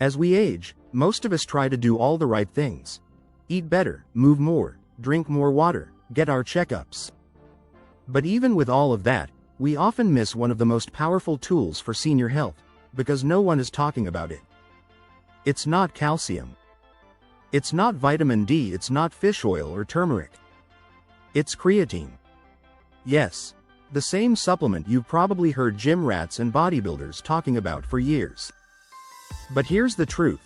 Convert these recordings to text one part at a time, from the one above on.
As we age, most of us try to do all the right things. Eat better, move more, drink more water, get our checkups. But even with all of that, we often miss one of the most powerful tools for senior health, because no one is talking about it. It's not calcium. It's not vitamin D, it's not fish oil or turmeric. It's creatine. Yes, the same supplement you've probably heard gym rats and bodybuilders talking about for years. But here's the truth.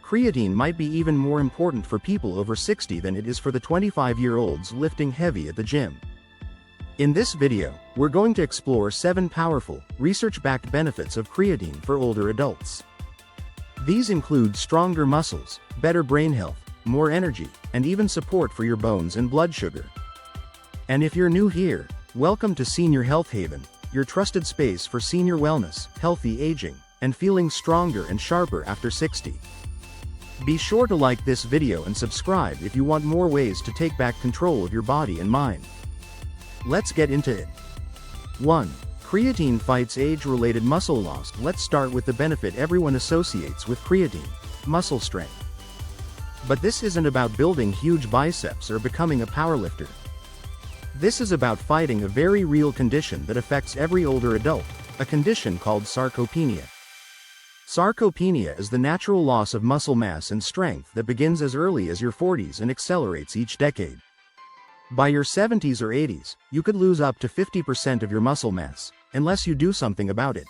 Creatine might be even more important for people over 60 than it is for the 25-year-olds lifting heavy at the gym. In this video, we're going to explore 7 powerful, research-backed benefits of creatine for older adults. These include stronger muscles, better brain health, more energy, and even support for your bones and blood sugar. And if you're new here, welcome to Senior Health Haven, your trusted space for senior wellness, healthy aging, and feeling stronger and sharper after 60. Be sure to like this video and subscribe if you want more ways to take back control of your body and mind. Let's get into it. 1. Creatine fights age-related muscle loss. Let's start with the benefit everyone associates with creatine: muscle strength. But this isn't about building huge biceps or becoming a powerlifter. This is about fighting a very real condition that affects every older adult, a condition called sarcopenia. Sarcopenia is the natural loss of muscle mass and strength that begins as early as your 40s and accelerates each decade. By your 70s or 80s, you could lose up to 50% of your muscle mass, unless you do something about it.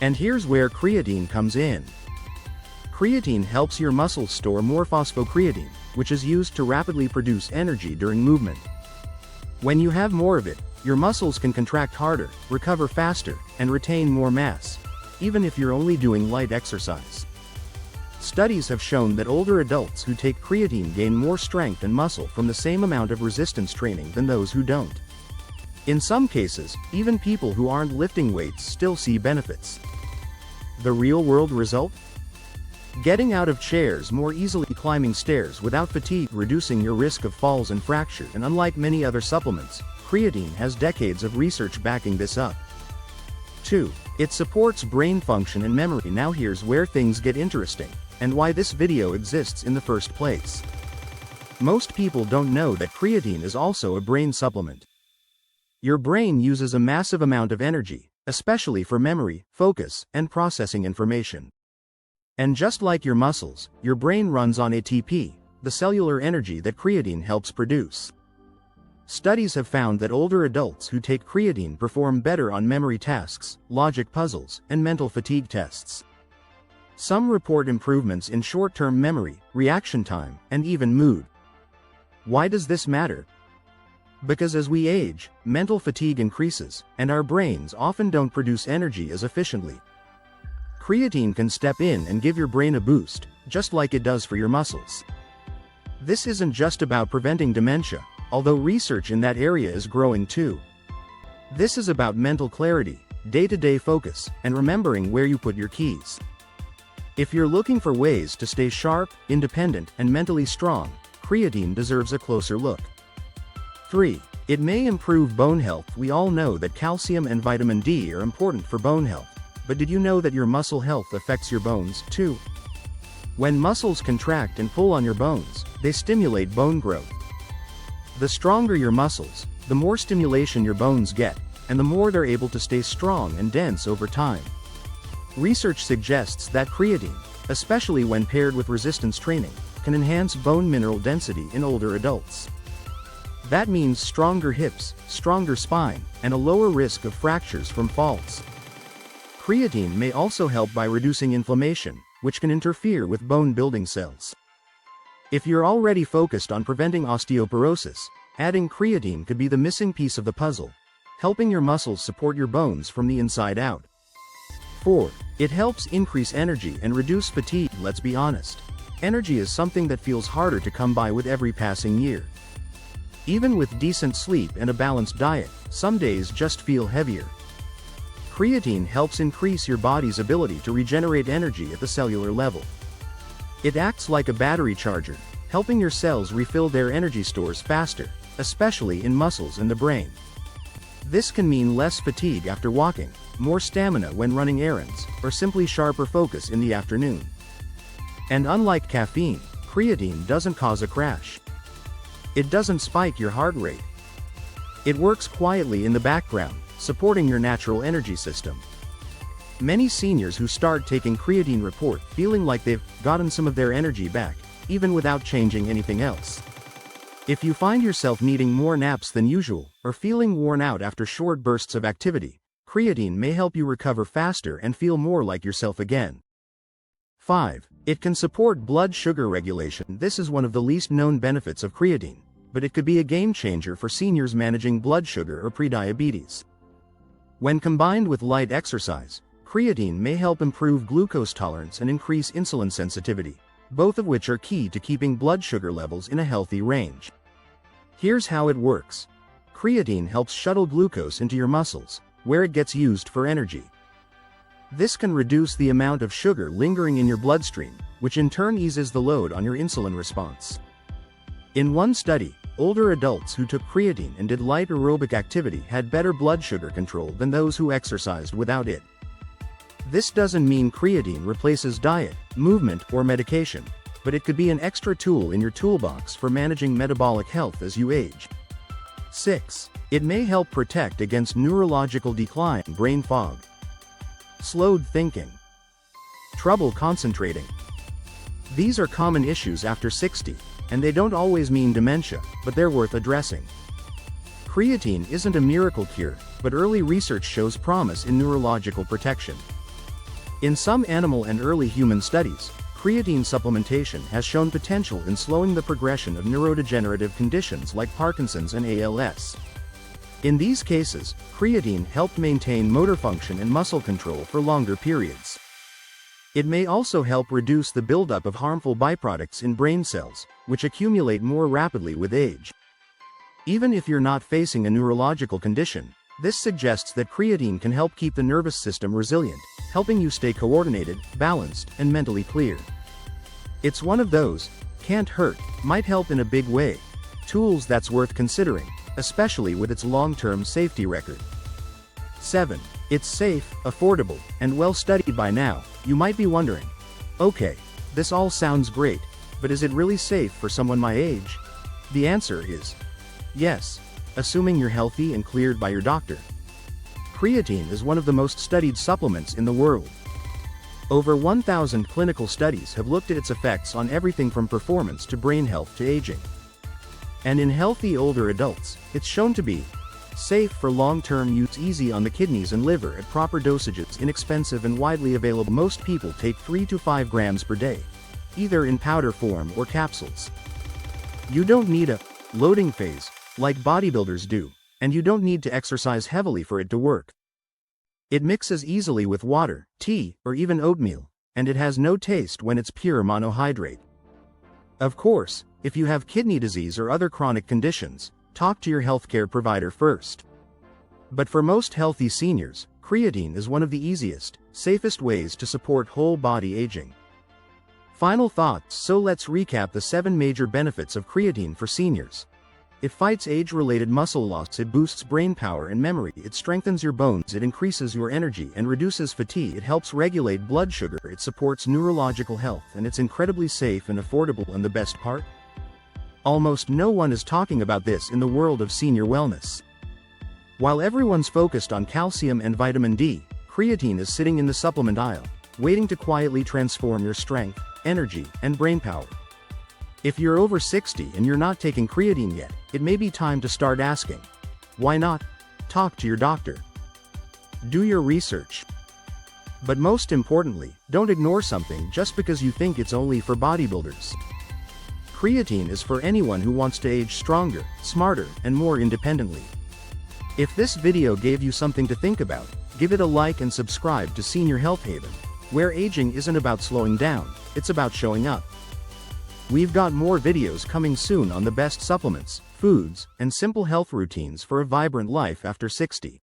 And here's where creatine comes in. Creatine helps your muscles store more phosphocreatine, which is used to rapidly produce energy during movement. When you have more of it, your muscles can contract harder, recover faster, and retain more mass, even if you're only doing light exercise. Studies have shown that older adults who take creatine gain more strength and muscle from the same amount of resistance training than those who don't. In some cases, even people who aren't lifting weights still see benefits. The real-world result? Getting out of chairs more easily, climbing stairs without fatigue, reducing your risk of falls and fractures, and unlike many other supplements, creatine has decades of research backing this up. 2. It supports brain function and memory. Now here's where things get interesting, and why this video exists in the first place. Most people don't know that creatine is also a brain supplement. Your brain uses a massive amount of energy, especially for memory, focus, and processing information. And just like your muscles, your brain runs on ATP, the cellular energy that creatine helps produce. Studies have found that older adults who take creatine perform better on memory tasks, logic puzzles, and mental fatigue tests. Some report improvements in short-term memory, reaction time, and even mood. Why does this matter? Because as we age, mental fatigue increases, and our brains often don't produce energy as efficiently. Creatine can step in and give your brain a boost, just like it does for your muscles. This isn't just about preventing dementia, although research in that area is growing too. This is about mental clarity, day-to-day focus, and remembering where you put your keys. If you're looking for ways to stay sharp, independent, and mentally strong, creatine deserves a closer look. 3. It may improve bone health. We all know that calcium and vitamin D are important for bone health, but did you know that your muscle health affects your bones too? When muscles contract and pull on your bones, they stimulate bone growth. The stronger your muscles, the more stimulation your bones get, and the more they're able to stay strong and dense over time. Research suggests that creatine, especially when paired with resistance training, can enhance bone mineral density in older adults. That means stronger hips, stronger spine, and a lower risk of fractures from falls. Creatine may also help by reducing inflammation, which can interfere with bone-building cells. If you're already focused on preventing osteoporosis, adding creatine could be the missing piece of the puzzle, helping your muscles support your bones from the inside out. 4. It helps increase energy and reduce fatigue. Let's be honest. Energy is something that feels harder to come by with every passing year. Even with decent sleep and a balanced diet, some days just feel heavier. Creatine helps increase your body's ability to regenerate energy at the cellular level. It acts like a battery charger, helping your cells refill their energy stores faster, especially in muscles and the brain. This can mean less fatigue after walking, more stamina when running errands, or simply sharper focus in the afternoon. And unlike caffeine, creatine doesn't cause a crash. It doesn't spike your heart rate. It works quietly in the background, supporting your natural energy system. Many seniors who start taking creatine report feeling like they've gotten some of their energy back, even without changing anything else. If you find yourself needing more naps than usual, or feeling worn out after short bursts of activity, creatine may help you recover faster and feel more like yourself again. 5. It can support blood sugar regulation. This is one of the least known benefits of creatine, but it could be a game changer for seniors managing blood sugar or prediabetes. When combined with light exercise, creatine may help improve glucose tolerance and increase insulin sensitivity, both of which are key to keeping blood sugar levels in a healthy range. Here's how it works. Creatine helps shuttle glucose into your muscles, where it gets used for energy. This can reduce the amount of sugar lingering in your bloodstream, which in turn eases the load on your insulin response. In one study, older adults who took creatine and did light aerobic activity had better blood sugar control than those who exercised without it. This doesn't mean creatine replaces diet, movement, or medication, but it could be an extra tool in your toolbox for managing metabolic health as you age. 6. It may help protect against neurological decline, brain fog, slowed thinking, trouble concentrating. These are common issues after 60, and they don't always mean dementia, but they're worth addressing. Creatine isn't a miracle cure, but early research shows promise in neurological protection. In some animal and early human studies, creatine supplementation has shown potential in slowing the progression of neurodegenerative conditions like Parkinson's and ALS. In these cases, creatine helped maintain motor function and muscle control for longer periods. It may also help reduce the buildup of harmful byproducts in brain cells, which accumulate more rapidly with age. Even if you're not facing a neurological condition, this suggests that creatine can help keep the nervous system resilient, helping you stay coordinated, balanced, and mentally clear. It's one of those, can't hurt, might help in a big way, tools that's worth considering, especially with its long-term safety record. 7. It's safe, affordable, and well studied. By now, you might be wondering, okay, this all sounds great, but is it really safe for someone my age? The answer is yes, assuming you're healthy and cleared by your doctor. Creatine is one of the most studied supplements in the world. Over 1,000 clinical studies have looked at its effects on everything from performance to brain health to aging. And in healthy older adults, it's shown to be safe for long-term use, easy on the kidneys and liver at proper dosages, inexpensive and widely available. Most people take 3 to 5 grams per day, either in powder form or capsules. You don't need a loading phase like bodybuilders do, and you don't need to exercise heavily for it to work. It mixes easily with water, tea, or even oatmeal, and it has no taste when it's pure monohydrate. Of course, if you have kidney disease or other chronic conditions, talk to your healthcare provider first. But for most healthy seniors, creatine is one of the easiest, safest ways to support whole body aging. Final thoughts. So let's recap the 7 major benefits of creatine for seniors. It fights age-related muscle loss, it boosts brain power and memory, it strengthens your bones, it increases your energy and reduces fatigue, it helps regulate blood sugar, it supports neurological health, and it's incredibly safe and affordable. And the best part? Almost no one is talking about this in the world of senior wellness. While everyone's focused on calcium and vitamin D, creatine is sitting in the supplement aisle, waiting to quietly transform your strength, energy, and brain power. If you're over 60 and you're not taking creatine yet, it may be time to start asking, why not? Talk to your doctor. Do your research. But most importantly, don't ignore something just because you think it's only for bodybuilders. Creatine is for anyone who wants to age stronger, smarter, and more independently. If this video gave you something to think about, give it a like and subscribe to Senior Health Haven, where aging isn't about slowing down, it's about showing up. We've got more videos coming soon on the best supplements, foods, and simple health routines for a vibrant life after 60.